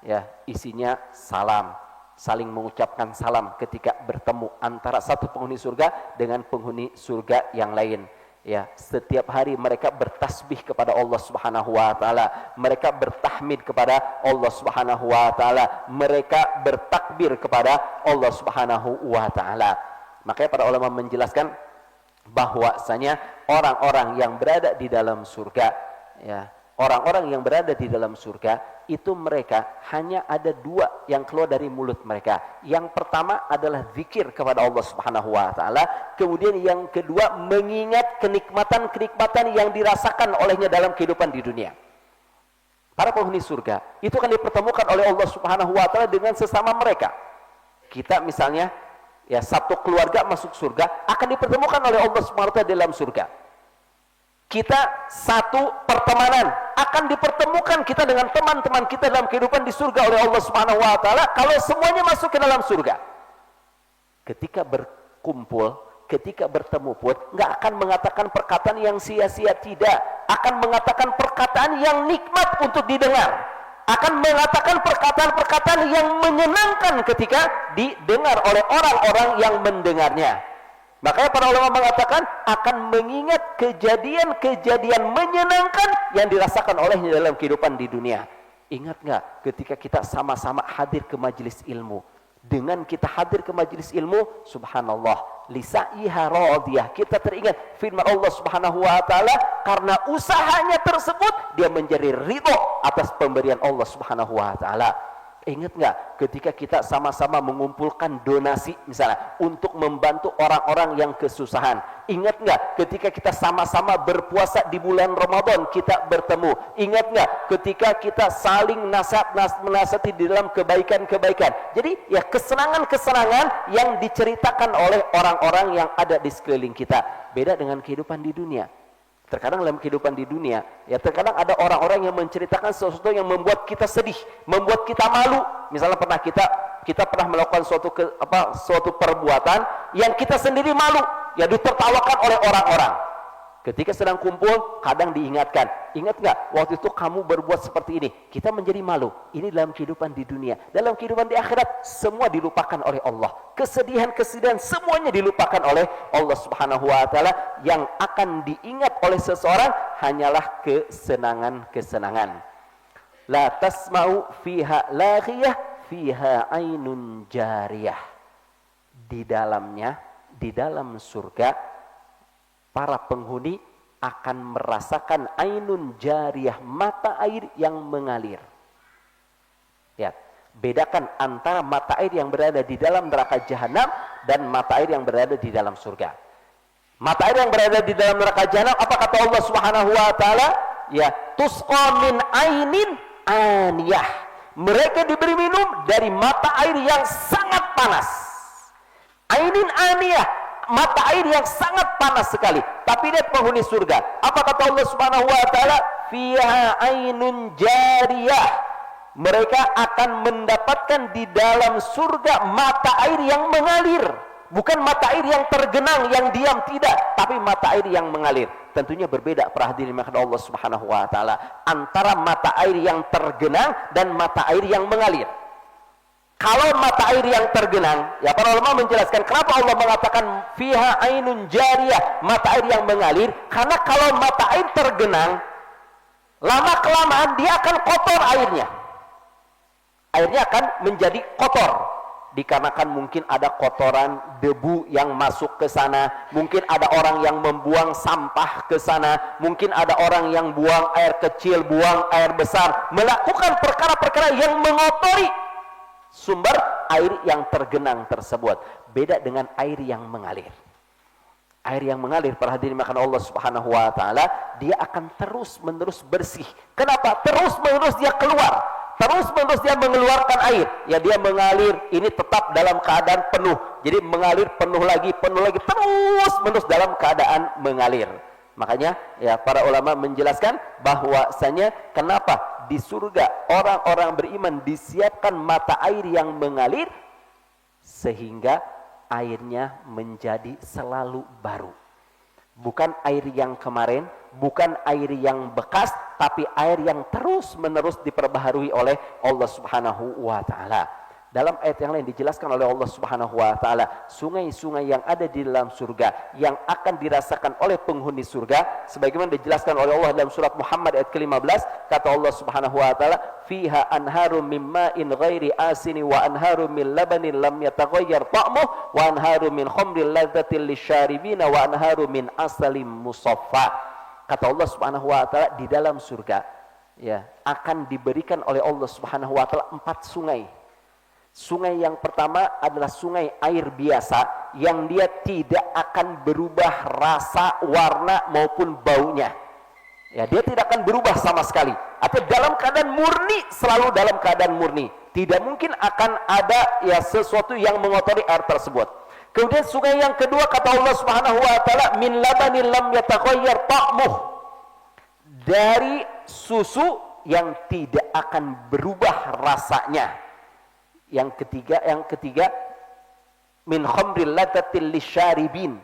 ya, isinya salam, saling mengucapkan salam ketika bertemu antara satu penghuni surga dengan penghuni surga yang lain. Ya, setiap hari mereka bertasbih kepada Allah Subhanahu wa taala, mereka bertahmid kepada Allah Subhanahu wa taala, mereka bertakbir kepada Allah Subhanahu wa taala. Makanya para ulama menjelaskan bahwasanya orang-orang yang berada di dalam surga, ya, orang-orang yang berada di dalam surga itu mereka hanya ada dua yang keluar dari mulut mereka. Yang pertama adalah zikir kepada Allah Subhanahu wa taala, kemudian yang kedua mengingat kenikmatan-kenikmatan yang dirasakan olehnya dalam kehidupan di dunia. Para penghuni surga itu akan dipertemukan oleh Allah Subhanahu wa taala dengan sesama mereka. Kita misalnya, ya, satu keluarga masuk surga akan dipertemukan oleh Allah Subhanahu wa taala dalam surga. Kita satu pertemanan akan dipertemukan kita dengan teman-teman kita dalam kehidupan di surga oleh Allah Subhanahu wa taala kalau semuanya masuk ke dalam surga. Ketika berkumpul, ketika bertemu pun nggak akan mengatakan perkataan yang sia-sia, tidak, akan mengatakan perkataan yang nikmat untuk didengar, akan mengatakan perkataan-perkataan yang menyenangkan ketika didengar oleh orang-orang yang mendengarnya. Makanya para ulama mengatakan akan mengingat kejadian-kejadian menyenangkan yang dirasakan olehnya dalam kehidupan di dunia. Ingat nggak ketika kita sama-sama hadir ke majelis ilmu? Dengan kita hadir ke majelis ilmu, subhanallah, lisa'iha radiyah, kita teringat firman Allah Subhanahu wa taala, karena usahanya tersebut dia menjadi ridho atas pemberian Allah Subhanahu wa taala. Ingat nggak ketika kita sama-sama mengumpulkan donasi misalnya untuk membantu orang-orang yang kesusahan? Ingat nggak ketika kita sama-sama berpuasa di bulan Ramadan kita bertemu? Ingat nggak ketika kita saling menasihati di dalam kebaikan-kebaikan? Jadi ya kesenangan-kesenangan yang diceritakan oleh orang-orang yang ada di sekeliling kita. Beda dengan kehidupan di dunia. Terkadang dalam kehidupan di dunia, ya terkadang ada orang-orang yang menceritakan sesuatu yang membuat kita sedih, membuat kita malu. Misalnya kita pernah melakukan suatu perbuatan yang kita sendiri malu, ya ditertawakan oleh orang-orang. Ketika sedang kumpul, kadang diingatkan, ingat nggak waktu itu kamu berbuat seperti ini? Kita menjadi malu. Ini dalam kehidupan di dunia. Dalam kehidupan di akhirat, semua dilupakan oleh Allah. Kesedihan-kesedihan semuanya dilupakan oleh Allah Subhanahu Wa Taala. Yang akan diingat oleh seseorang hanyalah kesenangan-kesenangan. La tasma'u fiha laghiyah, fiha ainun jariyah. Di dalamnya, di dalam surga, para penghuni akan merasakan ainun jariyah, mata air yang mengalir. Ya, bedakan antara mata air yang berada di dalam neraka jahanam dan mata air yang berada di dalam surga. Mata air yang berada di dalam neraka jahanam, apa kata Allah Subhanahu wa taala? Ya, tusqa min ainin aniyah. Mereka diberi minum dari mata air yang sangat panas. Ainin aniyah, mata air yang sangat panas sekali. Tapi lihat penghuni surga, apa kata Allah Subhanahu wa taala? Fiha ainun jariyah. Mereka akan mendapatkan di dalam surga mata air yang mengalir. Bukan mata air yang tergenang, yang diam, tidak, tapi mata air yang mengalir. Tentunya berbeda para hadirin kata Allah Subhanahu wa taala antara mata air yang tergenang dan mata air yang mengalir. Kalau mata air yang tergenang, ya para ulama menjelaskan kenapa Allah mengatakan fiha ainun jariyah, mata air yang mengalir, karena kalau mata air tergenang, lama kelamaan dia akan kotor airnya. Airnya akan menjadi kotor. Dikarenakan mungkin ada kotoran debu yang masuk ke sana, mungkin ada orang yang membuang sampah ke sana, mungkin ada orang yang buang air kecil, buang air besar, melakukan perkara-perkara yang mengotori sumber air yang tergenang tersebut. Beda dengan air yang mengalir. Air yang mengalir, para hadirin makan Allah Subhanahu wa taala, dia akan terus-menerus bersih. Kenapa? Terus-menerus dia keluar. Terus-menerus dia mengeluarkan air. Ya, dia mengalir, ini tetap dalam keadaan penuh. Jadi mengalir penuh lagi, terus-menerus dalam keadaan mengalir. Makanya ya para ulama menjelaskan bahwasanya kenapa di surga orang-orang beriman disiapkan mata air yang mengalir sehingga airnya menjadi selalu baru. Bukan air yang kemarin, bukan air yang bekas, tapi air yang terus-menerus diperbaharui oleh Allah Subhanahu wa taala. Dalam ayat yang lain dijelaskan oleh Allah Subhanahu wa taala, sungai-sungai yang ada di dalam surga yang akan dirasakan oleh penghuni surga sebagaimana dijelaskan oleh Allah dalam surat Muhammad ayat ke-15, kata Allah Subhanahu wa taala, "Fiha anharum min ma'in ghairi asini wa anharum min labanin lam yataghayyar ta'muhu wa anharum min khamrin ladzatin lisyaribina wa anharum min asalim musaffa." Kata Allah Subhanahu wa taala, di dalam surga ya akan diberikan oleh Allah Subhanahu wa taala 4 sungai. Sungai yang pertama adalah sungai air biasa yang dia tidak akan berubah rasa, warna maupun baunya. Ya, dia tidak akan berubah sama sekali. Atau dalam keadaan murni, selalu dalam keadaan murni. Tidak mungkin akan ada ya sesuatu yang mengotori air tersebut. Kemudian sungai yang kedua kata Allah Subhanahu wa taala, min labanin lam yataghayyar ta'muh. Dari susu yang tidak akan berubah rasanya. Yang ketiga min khamril ladzatil lisyaribin,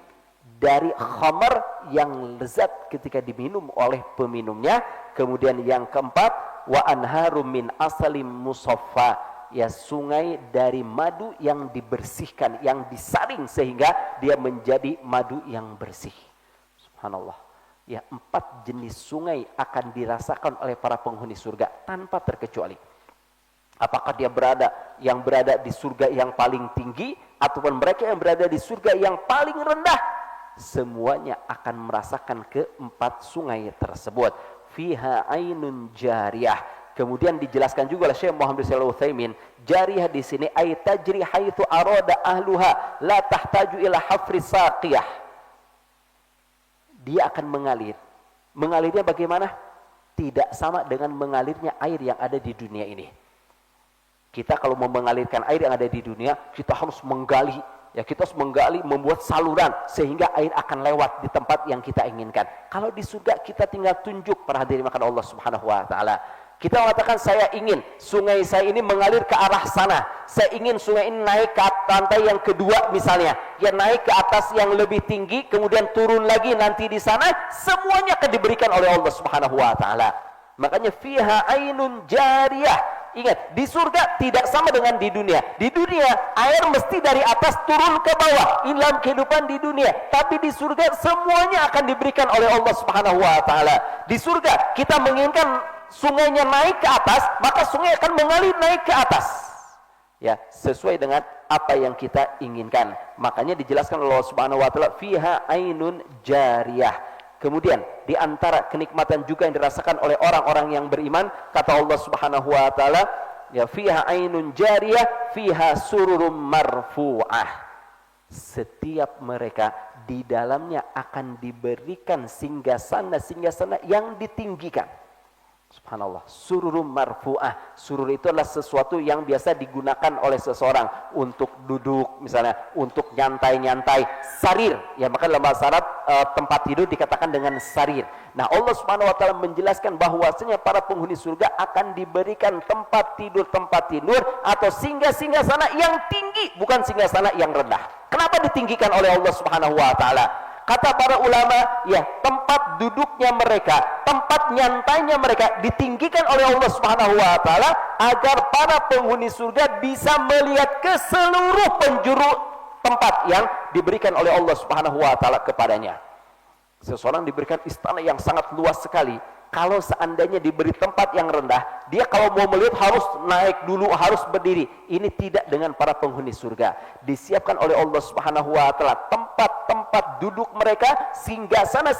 dari khamar yang lezat ketika diminum oleh peminumnya. Kemudian yang keempat wa anharum min asalim musaffa, ya sungai dari madu yang dibersihkan, yang disaring sehingga dia menjadi madu yang bersih. Subhanallah. Ya, 4 jenis sungai akan dirasakan oleh para penghuni surga tanpa terkecuali. Apakah dia berada di surga yang paling tinggi ataupun mereka yang berada di surga yang paling rendah, semuanya akan merasakan ke-4 sungai tersebut. Fiha ainun jariyah, Kemudian dijelaskan juga oleh Syekh Muhammad Shalih Utsaimin, jariyah di sini ay tajri haitsu arada ahluha la tahtaju ila hafri saqiyah. Dia akan mengalir. Mengalirnya bagaimana? Tidak sama dengan mengalirnya air yang ada di dunia ini. Kita kalau mau mengalirkan air yang ada di dunia, kita harus menggali. Ya, kita harus menggali, membuat saluran sehingga air akan lewat di tempat yang kita inginkan. Kalau di surga kita tinggal tunjuk, para hadirin makan Allah Subhanahu wa taala. Kita mengatakan saya ingin sungai saya ini mengalir ke arah sana. Saya ingin sungai ini naik ke lantai yang kedua misalnya. Ya naik ke atas yang lebih tinggi, kemudian turun lagi nanti di sana, semuanya akan diberikan oleh Allah Subhanahu wa taala. Makanya fiha ainun jariyah. Ingat, di surga tidak sama dengan di dunia. Di dunia, air mesti dari atas turun ke bawah. Ini dalam kehidupan di dunia. Tapi di surga, semuanya akan diberikan oleh Allah Subhanahu wa taala. Di surga, kita menginginkan sungainya naik ke atas, maka sungai akan mengalir naik ke atas. Ya, sesuai dengan apa yang kita inginkan. Makanya dijelaskan oleh Allah Subhanahu wa taala, fiha ainun jariyah. Kemudian di antara kenikmatan juga yang dirasakan oleh orang-orang yang beriman, kata Allah Subhanahu wa taala, ya fiha ainun jariyah fiha sururum marfu'ah. Setiap mereka di dalamnya akan diberikan singgasana yang ditinggikan. Subhanallah, sururum marfu'ah. Surur itu adalah sesuatu yang biasa digunakan oleh seseorang untuk duduk, misalnya untuk nyantai-nyantai. Sarir, ya maka dalam bahasa Arab tempat tidur dikatakan dengan sarir. Nah, Allah Subhanahu wa taala menjelaskan bahwasanya para penghuni surga akan diberikan tempat tidur atau singgah-singgasana yang tinggi, bukan singgasana yang rendah. Kenapa ditinggikan oleh Allah Subhanahu wa taala? Kata para ulama, ya tempat duduknya mereka, tempat nyantainya mereka ditinggikan oleh Allah Subhanahu wa taala agar para penghuni surga bisa melihat ke seluruh penjuru tempat yang diberikan oleh Allah Subhanahu wa taala kepadanya. Seseorang diberikan istana yang sangat luas sekali. Kalau seandainya diberi tempat yang rendah, dia kalau mau melihat harus naik dulu, harus berdiri. Ini tidak dengan para penghuni surga. Disiapkan oleh Allah Subhanahu wa taala tempat duduk mereka, singgasana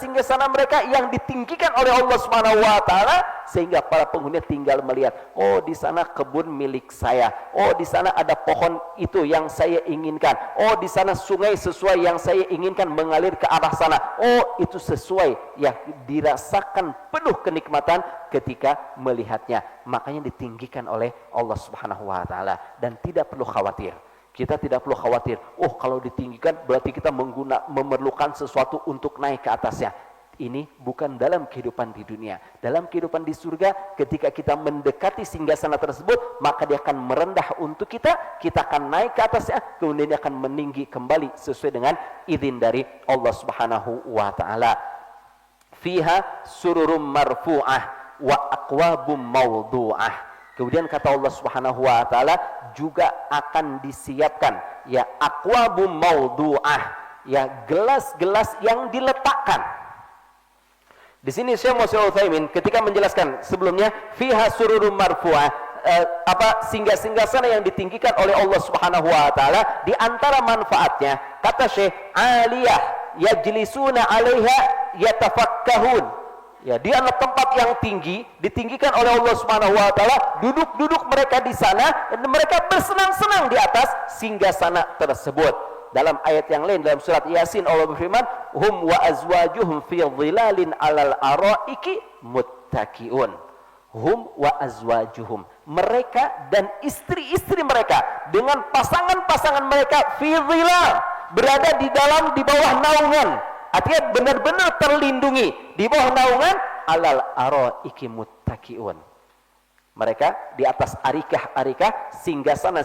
mereka yang ditinggikan oleh Allah Subhanahu wa taala sehingga para penghuni tinggal melihat, oh di sana kebun milik saya. Oh di sana ada pohon itu yang saya inginkan. Oh di sana sungai sesuai yang saya inginkan mengalir ke arah sana. Oh itu sesuai, ya dirasakan penuh kenikmatan ketika melihatnya. Makanya ditinggikan oleh Allah Subhanahu wa taala dan tidak perlu khawatir. Kita tidak perlu khawatir, oh kalau ditinggikan berarti kita memerlukan sesuatu untuk naik ke atasnya. Ini bukan dalam kehidupan di dunia. Dalam kehidupan di surga, ketika kita mendekati singgasana tersebut, maka dia akan merendah untuk kita akan naik ke atasnya, kemudian dia akan meninggi kembali sesuai dengan izin dari Allah Subhanahu wa taala. Fiha sururum marfu'ah wa aqwabum mawdu'ah. Kemudian kata Allah Subhanahu wa taala juga akan disiapkan ya aqwabum mawdu'ah, ya gelas-gelas yang diletakkan. Di sini Syekh Muhammad Shalih Utsaimin ketika menjelaskan sebelumnya fiha sururum marfu'ah, singgah-singgasana yang ditinggikan oleh Allah Subhanahu wa taala, di antara manfaatnya kata Syekh aliyah yajlisuna 'alaiha yatafakkahun. Ya, dia adalah tempat yang tinggi, ditinggikan oleh Allah Subhanahu wa taala, duduk mereka di sana dan mereka bersenang-senang di atas singgasana tersebut. Dalam ayat yang lain dalam surat Yasin Allah berfirman, hum wa azwajuhum fi dhilalin 'alal araiki muttaqiun. Hum wa azwajuhum, mereka dan istri-istri mereka dengan pasangan-pasangan mereka fi dhilal, berada di bawah naungan. Artinya benar-benar terlindungi di bawah naungan alal araiki muttaqiun. Mereka di atas arikah singgasana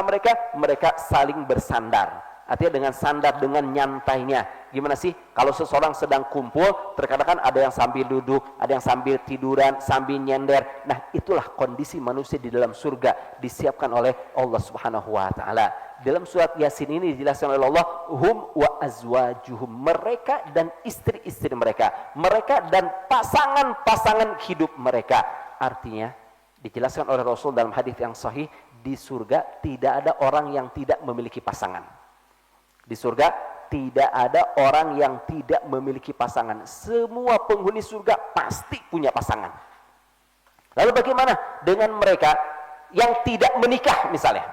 mereka saling bersandar. Artinya dengan sandar, dengan nyantainya. Gimana sih kalau seseorang sedang kumpul, terkadang kan ada yang sambil duduk, ada yang sambil tiduran, sambil nyender. Nah, itulah kondisi manusia di dalam surga disiapkan oleh Allah Subhanahu wa taala. Dalam surat Yasin ini dijelaskan oleh Allah, hum wa azwajuhum, mereka dan istri-istri mereka, mereka dan pasangan-pasangan hidup mereka. Artinya dijelaskan oleh Rasul dalam hadis yang sahih, di surga tidak ada orang yang tidak memiliki pasangan. Di surga tidak ada orang yang tidak memiliki pasangan. Semua penghuni surga pasti punya pasangan. Lalu bagaimana dengan mereka yang tidak menikah misalnya?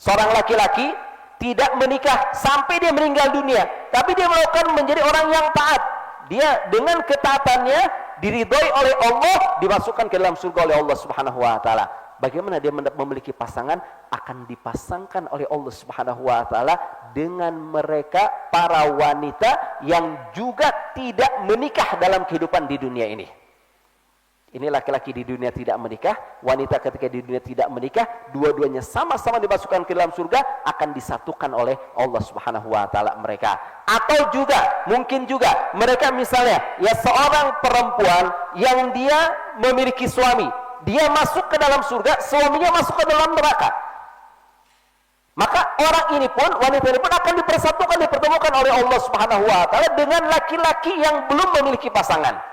Seorang laki-laki tidak menikah sampai dia meninggal dunia, tapi dia melakukan menjadi orang yang taat. Dia dengan ketaatannya diridhoi oleh Allah, dimasukkan ke dalam surga oleh Allah Subhanahu wa taala. Bagaimana dia memiliki pasangan? Akan dipasangkan oleh Allah Subhanahu wa taala dengan mereka para wanita yang juga tidak menikah dalam kehidupan di dunia ini. Ini laki-laki di dunia tidak menikah, wanita ketika di dunia tidak menikah, dua-duanya sama-sama dimasukkan ke dalam surga, akan disatukan oleh Allah Subhanahu wa taala mereka. Atau juga mungkin juga mereka misalnya ya seorang perempuan yang dia memiliki suami, dia masuk ke dalam surga, suaminya masuk ke dalam neraka. Maka orang ini pun, wanita ini pun akan dipersatukan, dipertemukan oleh Allah Subhanahu wa taala dengan laki-laki yang belum memiliki pasangan.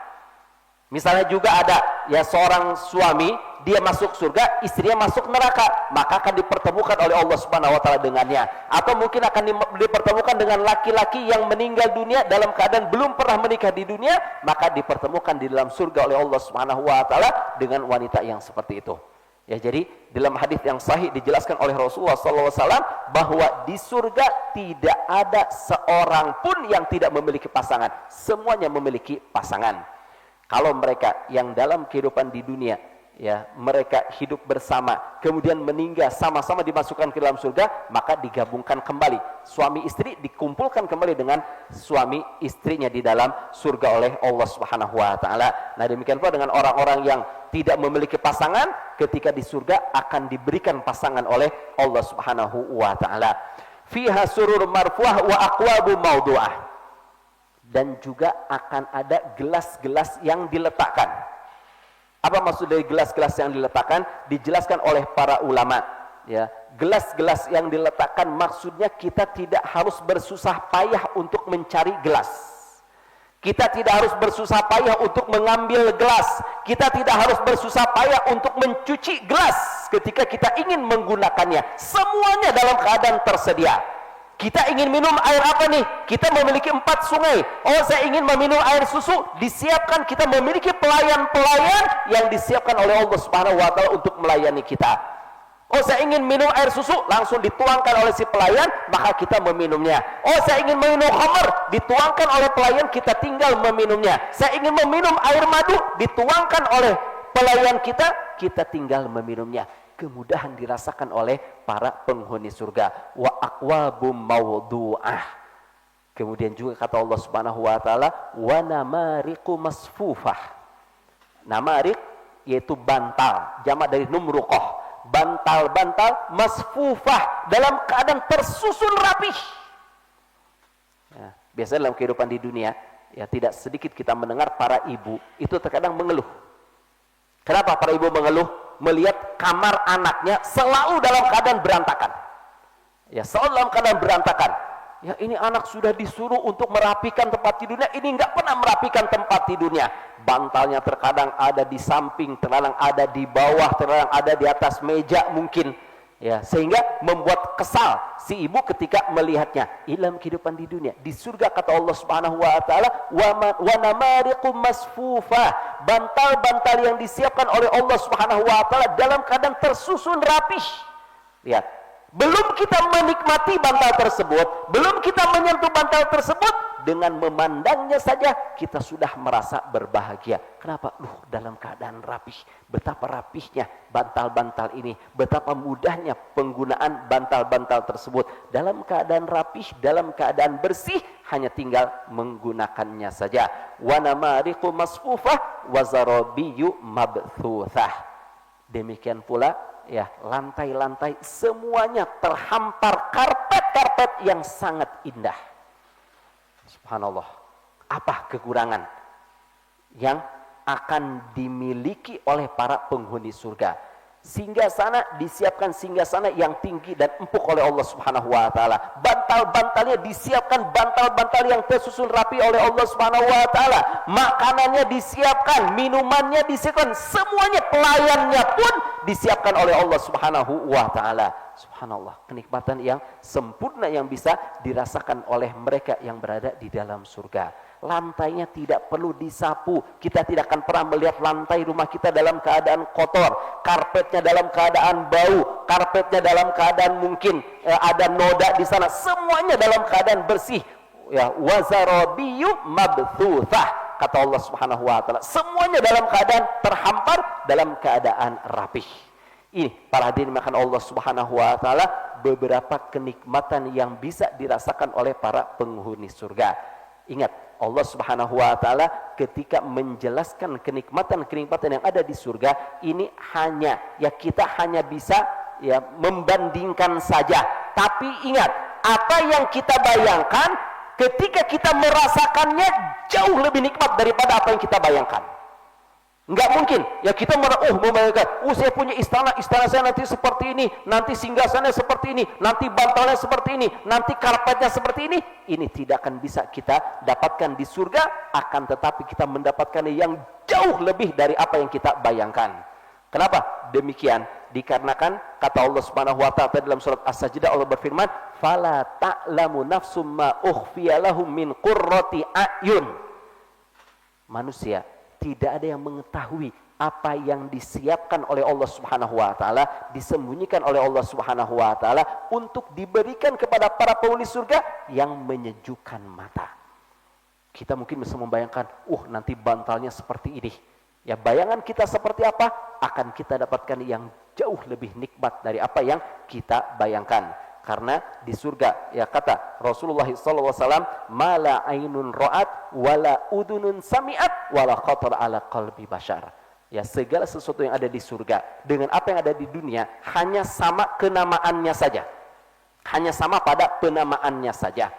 Misalnya juga ada ya seorang suami, dia masuk surga, istrinya masuk neraka, maka akan dipertemukan oleh Allah Subhanahu wa taala dengannya. Atau mungkin akan dipertemukan dengan laki-laki yang meninggal dunia dalam keadaan belum pernah menikah di dunia, maka dipertemukan di dalam surga oleh Allah Subhanahu wa taala dengan wanita yang seperti itu. Ya, jadi dalam hadis yang sahih dijelaskan oleh Rasulullah SAW bahwa di surga tidak ada seorang pun yang tidak memiliki pasangan, semuanya memiliki pasangan. Kalau mereka yang dalam kehidupan di dunia, ya mereka hidup bersama, kemudian meninggal sama-sama dimasukkan ke dalam surga, maka digabungkan kembali. Suami istri dikumpulkan kembali dengan suami istrinya di dalam surga oleh Allah Subhanahu wa taala. Nah, demikian pula dengan orang-orang yang tidak memiliki pasangan, ketika di surga akan diberikan pasangan oleh Allah Subhanahu wa taala. Fiha surur marfuah wa aqwabu maudu'ah. Dan juga akan ada gelas-gelas yang diletakkan. Apa maksud dari gelas-gelas yang diletakkan? Dijelaskan oleh para ulama. Ya, gelas-gelas yang diletakkan maksudnya kita tidak harus bersusah payah untuk mencari gelas. Kita tidak harus bersusah payah untuk mengambil gelas. Kita tidak harus bersusah payah untuk mencuci gelas ketika kita ingin menggunakannya. Semuanya dalam keadaan tersedia. Kita ingin minum air apa nih? Kita memiliki 4 sungai. Oh, saya ingin meminum air susu. Disiapkan, kita memiliki pelayan-pelayan yang disiapkan oleh Allah Subhanahu wa taala untuk melayani kita. Oh, saya ingin minum air susu, langsung dituangkan oleh si pelayan, maka kita meminumnya. Oh, saya ingin meminum khamr, dituangkan oleh pelayan, kita tinggal meminumnya. Saya ingin meminum air madu, dituangkan oleh pelayan kita tinggal meminumnya. Kemudahan dirasakan oleh para penghuni surga. Wa aqwabum mawdu'ah. Kemudian juga kata Allah Subhanahu wa taala, wa namariqu masfufah. Namarik yaitu bantal, jamak dari numruqah. Bantal-bantal masfufah, dalam keadaan tersusun rapih. Ya, biasanya dalam kehidupan di dunia, ya tidak sedikit kita mendengar para ibu itu terkadang mengeluh. Kenapa para ibu mengeluh? Melihat kamar anaknya selalu dalam keadaan berantakan. Ya, selalu dalam keadaan berantakan. Ya, ini anak sudah disuruh untuk merapikan tempat tidurnya, ini enggak pernah merapikan tempat tidurnya. Bantalnya terkadang ada di samping, terkadang ada di bawah, terkadang ada di atas meja mungkin. Ya, sehingga membuat kesal si ibu ketika melihatnya. Dalam kehidupan di dunia, di surga kata Allah Subhanahu wa taala, wa namariqu masfufa, bantal-bantal yang disiapkan oleh Allah Subhanahu wa taala dalam keadaan tersusun rapih. Lihat, belum kita menikmati bantal tersebut, belum kita menyentuh bantal tersebut, dengan memandangnya saja kita sudah merasa berbahagia. Kenapa? Dalam keadaan rapih. Betapa rapihnya bantal-bantal ini, betapa mudahnya penggunaan bantal-bantal tersebut. Dalam keadaan rapih, dalam keadaan bersih, hanya tinggal menggunakannya saja. Wa namariqu masfufah wa zarabiyyu mabthuthah. Demikian pula ya, lantai-lantai semuanya terhampar karpet-karpet yang sangat indah. Subhanallah. Apa kekurangan yang akan dimiliki oleh para penghuni surga? Singgahsana, disiapkan singgahsana yang tinggi dan empuk oleh Allah Subhanahu wa taala. Bantal-bantalnya disiapkan, bantal-bantal yang tersusun rapi oleh Allah Subhanahu wa taala. Makanannya disiapkan, minumannya disiapkan, semuanya, pelayannya pun disiapkan oleh Allah Subhanahu wa taala. Subhanallah, kenikmatan yang sempurna yang bisa dirasakan oleh mereka yang berada di dalam surga. Lantainya tidak perlu disapu. Kita tidak akan pernah melihat lantai rumah kita dalam keadaan kotor, karpetnya dalam keadaan bau, karpetnya dalam keadaan mungkin ada noda di sana. Semuanya dalam keadaan bersih. Ya, wazarabiyu mabthuthah, kata Allah Subhanahu wa taala. Semuanya dalam keadaan terhampar, dalam keadaan rapih. Ini para hadirin makan Allah Subhanahu wa taala, beberapa kenikmatan yang bisa dirasakan oleh para penghuni surga. Ingat, Allah Subhanahu wa taala ketika menjelaskan kenikmatan-kenikmatan yang ada di surga ini hanya kita hanya bisa membandingkan saja. Tapi ingat, apa yang kita bayangkan ketika kita merasakannya jauh lebih nikmat daripada apa yang kita bayangkan. Enggak mungkin kita membayangkan, saya punya istana saya nanti seperti ini, nanti singgasananya seperti ini, nanti bantalnya seperti ini, nanti karpetnya seperti ini. Ini tidak akan bisa kita dapatkan di surga, akan tetapi kita mendapatkan yang jauh lebih dari apa yang kita bayangkan. Kenapa demikian? Dikarenakan kata Allah Subhanahu wa taala dalam surat As-Sajdah, Allah berfirman, "Fala ta'lamu nafsum ma ukhfiya lahum min qurrati a'yun." Manusia tidak ada yang mengetahui apa yang disiapkan oleh Allah Subhanahu wa taala, disembunyikan oleh Allah Subhanahu wa taala untuk diberikan kepada para penghuni surga yang menyejukkan mata. Kita mungkin bisa membayangkan, nanti bantalnya seperti ini. Ya, bayangan kita seperti apa akan kita dapatkan yang jauh lebih nikmat dari apa yang kita bayangkan. Karena di surga, kata Rasulullah SAW, mala ainun ra'at wala udunun sami'at wala khatar ala qalbi bashar. Ya, segala sesuatu yang ada di surga dengan apa yang ada di dunia hanya sama kenamaannya saja. Hanya sama pada penamaannya saja.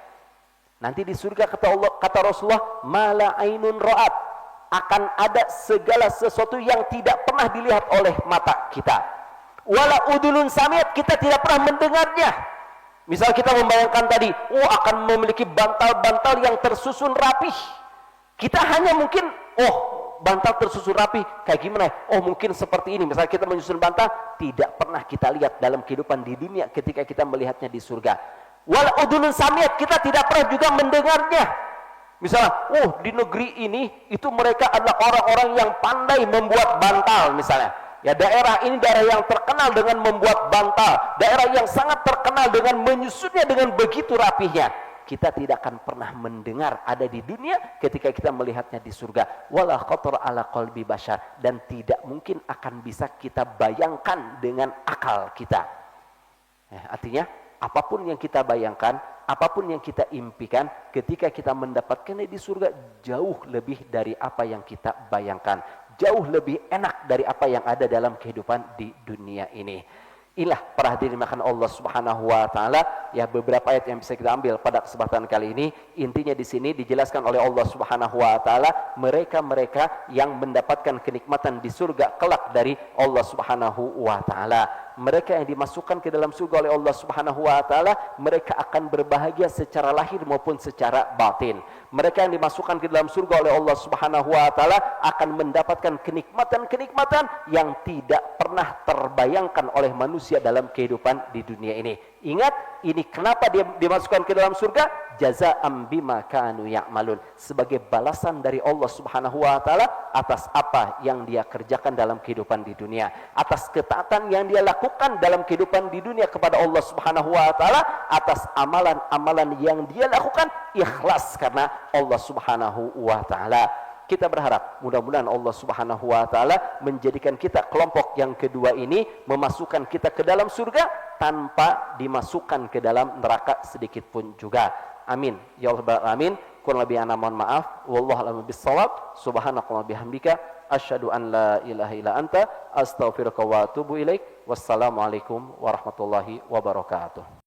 Nanti di surga kata Rasulullah, mala ainun ra'at, akan ada segala sesuatu yang tidak pernah dilihat oleh mata kita. Wala udunun sami'at, kita tidak pernah mendengarnya. Misal kita membayangkan tadi, akan memiliki bantal-bantal yang tersusun rapih. Kita hanya mungkin, bantal tersusun rapih, kayak gimana? Mungkin seperti ini. Misal kita menyusun bantal, tidak pernah kita lihat dalam kehidupan di dunia ketika kita melihatnya di surga. Wal udunun samiat, kita tidak pernah juga mendengarnya. Misalnya, di negeri ini, itu mereka adalah orang-orang yang pandai membuat bantal misalnya. Ya, daerah ini daerah yang terkenal dengan membuat bantal, daerah yang sangat terkenal dengan menyusunnya dengan begitu rapihnya. Kita tidak akan pernah mendengar ada di dunia ketika kita melihatnya di surga. Wala khatar ala qalbi bashar, dan tidak mungkin akan bisa kita bayangkan dengan akal kita. Artinya apapun yang kita bayangkan, apapun yang kita impikan, ketika kita mendapatkannya di surga jauh lebih dari apa yang kita bayangkan. Jauh lebih enak dari apa yang ada dalam kehidupan di dunia ini. Inilah para hadirin makan Allah Subhanahu wa taala, beberapa ayat yang bisa kita ambil pada kesempatan kali ini. Intinya di sini dijelaskan oleh Allah Subhanahu wa taala, mereka-mereka yang mendapatkan kenikmatan di surga kelak dari Allah Subhanahu wa taala. Mereka yang dimasukkan ke dalam surga oleh Allah Subhanahu wa taala, mereka akan berbahagia secara lahir maupun secara batin. Mereka yang dimasukkan ke dalam surga oleh Allah Subhanahu wa taala akan mendapatkan kenikmatan-kenikmatan yang tidak pernah terbayangkan oleh manusia dalam kehidupan di dunia ini. Ingat, ini kenapa dia dimasukkan ke dalam surga? Jazaa'an bima kanu ya'malun, sebagai balasan dari Allah Subhanahu wa taala atas apa yang dia kerjakan dalam kehidupan di dunia, atas ketaatan yang dia lakukan dalam kehidupan di dunia kepada Allah Subhanahu wa taala, atas amalan-amalan yang dia lakukan ikhlas karena Allah Subhanahu wa taala. Kita berharap mudah-mudahan Allah Subhanahu wa taala menjadikan kita kelompok yang kedua ini, memasukkan kita ke dalam surga tanpa dimasukkan ke dalam neraka sedikit pun juga. Amin ya rabbal alamin. Kurang lebih ana mohon maaf. Wallahu a'lam bissawab. Subhanakallahumma bihamdika asyhadu an la ilaha illa anta astaghfiruka wa atubu ilaik. Wassalamualaikum warahmatullahi wabarakatuh.